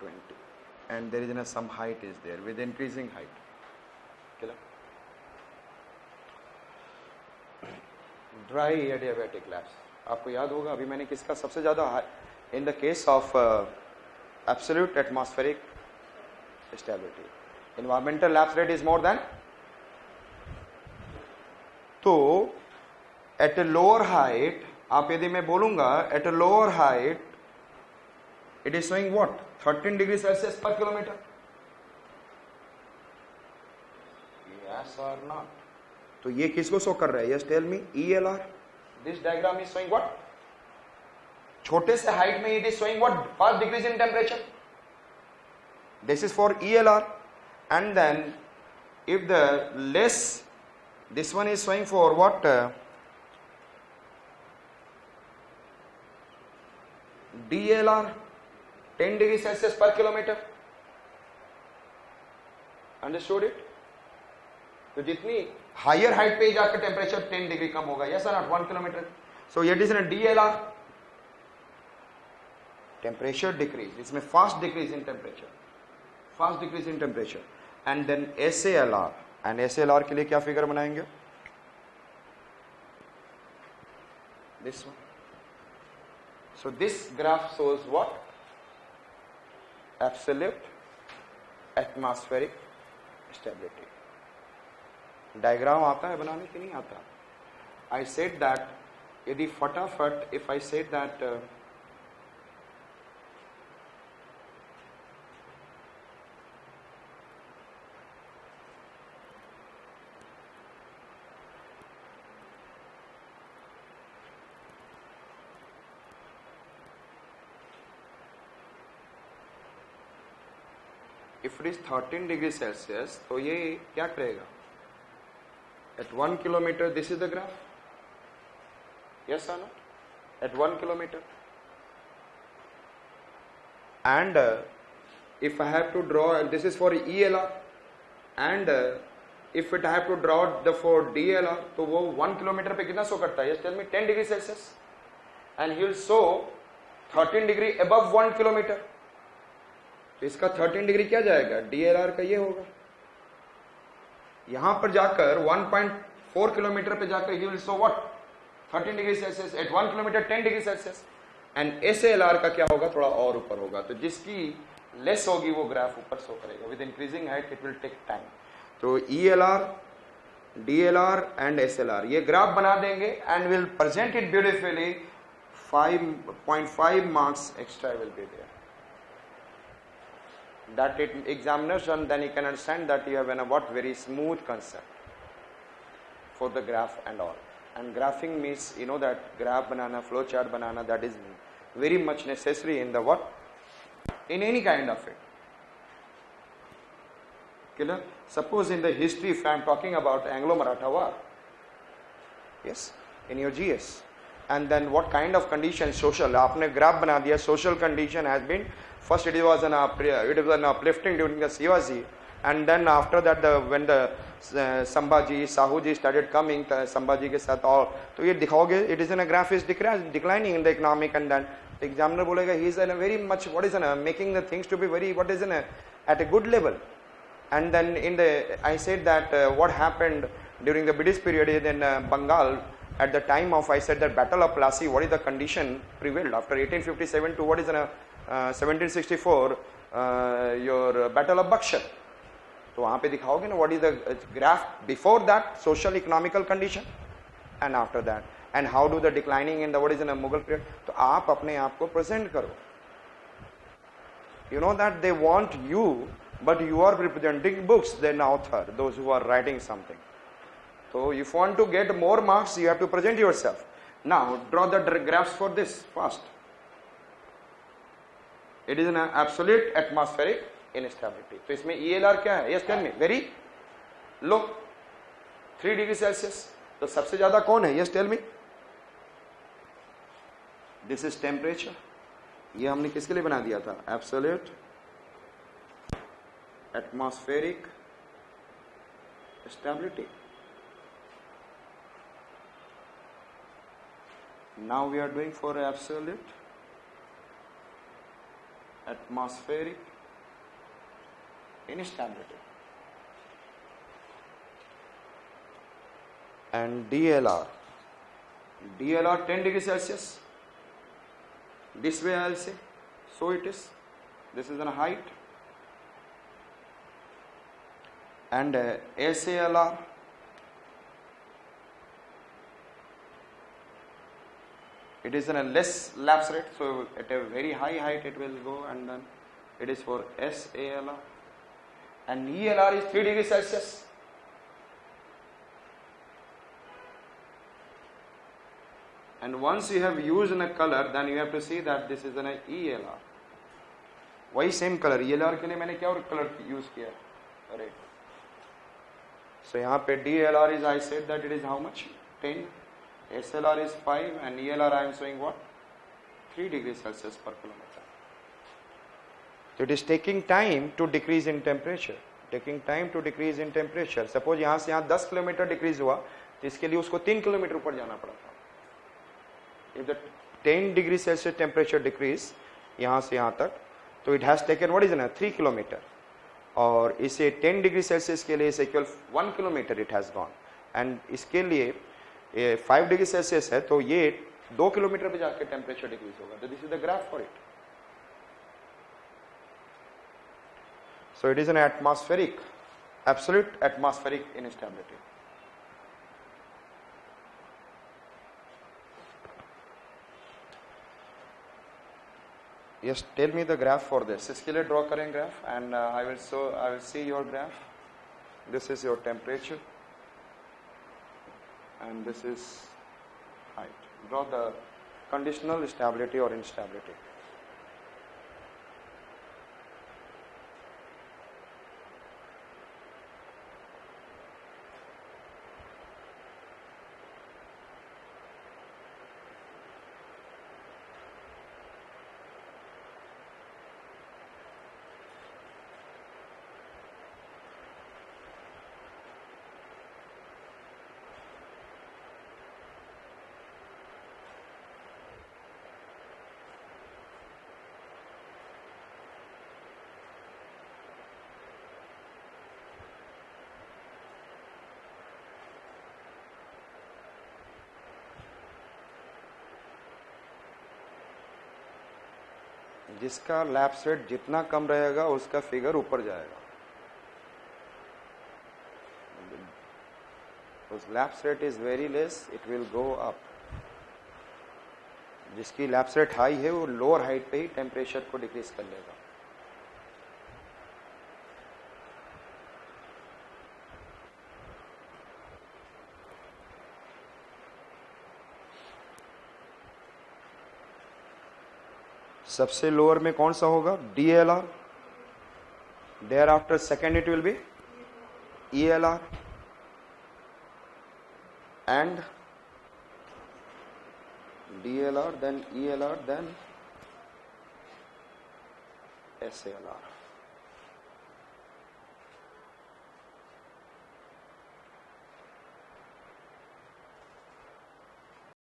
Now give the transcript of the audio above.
20, and there is some height is there with increasing height. Dry adiabatic lapse, आपको याद होगा अभी मैंने किसका सबसे ज्यादा, in the case of absolute atmospheric stability, environmental lapse rate is more than, तो एट ए लोअर हाइट, आप यदि मैं बोलूंगा at a lower height it is showing what 13 degree Celsius per kilometre, yes और नॉट? तो ये किसको show कर रहा है? Yes tell me, ELR. This diagram is showing what? छोटे से हाइट में it is showing what? 5 degrees in temperature. This is for ELR. And then if the less, this one is showing for what? DLR, 10 degree Celsius per kilometer. Understood it? तो जितनी higher height पे जाकर temperature 10 degree कम होगा, yes not? 1 kilometre. So it is in DLR, temperature decreases, इसमें fast decreases in temperature, fast decreases in temperature. And then SALR, and SALR के लिए क्या फिगर बनाएंगे? This one. So this graph shows what? Absolute atmospheric stability. Diagram आता है बनाने की? नहीं आता. आई सेड दैट यदि फटाफट, if I said that if it is 13 degree Celsius, तो ये क्या करेगा? At 1 kilometer, this is the graph. Yes or no? At 1 kilometer. And if I have to draw, this is for ELR. And if I have to draw the for DLR, तो वो 1 kilometer पे कितना show करता है? Yes, tell me, 10 degree Celsius. And he will show 13 degree above 1 kilometer. तो इसका 13 degree क्या जाएगा? DLR का ये होगा. यहां पर जाकर 1.4 किलोमीटर पे जाकर ही will show what? 13 degree Celsius. At 1 kilometre 10 degree Celsius. And SALR का क्या होगा? थोड़ा और ऊपर होगा. तो जिसकी लेस होगी वो ग्राफ ऊपर शो करेगा. With increasing height it will take time. तो ELR, DLR एंड SLR ये ग्राफ बना देंगे and will present it beautifully. 5.5 marks extra will be there. That it examination, then you can understand that you have a what very smooth concept for the graph and all. And graphing means, you know, that graph banana, flow chart banana, that is very much necessary in the what? In any kind of it. Clear? Suppose in the history, if I am talking about Anglo-Maratha War, yes, in your GS, and then what kind of condition, social, आपने graph बना दिया, social condition has been, first it was an uplifting during the Shivaji, and then after that when the Sambhaji, Sahuji started coming, Sambhaji के साथ और, तो ये दिखाओगे, it is in a graph is declining in the economic, and then the examiner बोलेगा he is in a very much, what is in a, making the things to be very, what is in a, at a good level. And then in the, I said that what happened during the British period in Bengal, at the time of, I said that Battle of Plassey, what is the condition prevailed after 1857 to what is in a 1764 your Battle of Buxar. तो वहां पे दिखाओगे ना what is the graph before that social economical condition and after that, and how do the declining in the what is in a Mughal period. तो आप अपने आप को present करो. You know that they want you, but you are representing books than author, those who are writing something. So if you want to get more marks, you have to present yourself. Now draw the graphs for this fast. It is an absolute atmospheric instability. तो इसमें ELR क्या है? Yes, tell me. Very low, 3 degree Celsius. तो सबसे ज्यादा कौन है? Yes, tell me. This is temperature. ये हमने किसके लिए बना दिया था? Absolute atmospheric stability. Now we are doing for absolute atmospheric instability. And DLR 10 degrees Celsius. This way I will say, so it is. This is a height. And SALR, it is in a less lapse rate, so at a very high height it will go, and then it is for SALR. And ELR is 3 degrees Celsius. And once you have used in a color, then you have to see that this is an ELR. वही same colour ELR के लिए मैंने क्या और colour use किया, red. So यहाँ पे DLR is, I said that it is how much? 10. SLR is 5 and ELR I am showing what? 3 degrees Celsius per kilometer. So it is taking time to decrease in temperature. Taking time to decrease in temperature. Suppose यहाँ से यहाँ 10 kilometre decrease हुआ, तो इसके लिए उसको 3 kilometre ऊपर जाना पड़ा था. If the 10 degree Celsius temperature decrease यहाँ से यहाँ तक, तो it has taken what is it, 3 kilometre. और इसे 10 डिग्री सेल्सियस के लिए equal 1 kilometre it has gone. And इसके लिए 5 डिग्री सेल्सियस है, तो ये 2 किलोमीटर पे जाके टेम्परेचर डिक्रीज होगा. तो this is the graph for it. So it is an atmospheric, absolute atmospheric instability. Yes, tell me the graph for this. इसके लिए ड्रॉ करें graph, and I will see your graph. This is your temperature and this is height. Draw the conditional stability or instability. जिसका lapse rate जितना कम रहेगा उसका figure ऊपर जाएगा. उस lapse rate is very less, it will go up. जिसकी lapse rate high है वो लोअर हाइट पे ही टेम्परेचर को डिक्रीज कर लेगा. सबसे लोअर में कौन सा होगा? DLR. There after second it will be ELR and DLR, then ELR, then SALR.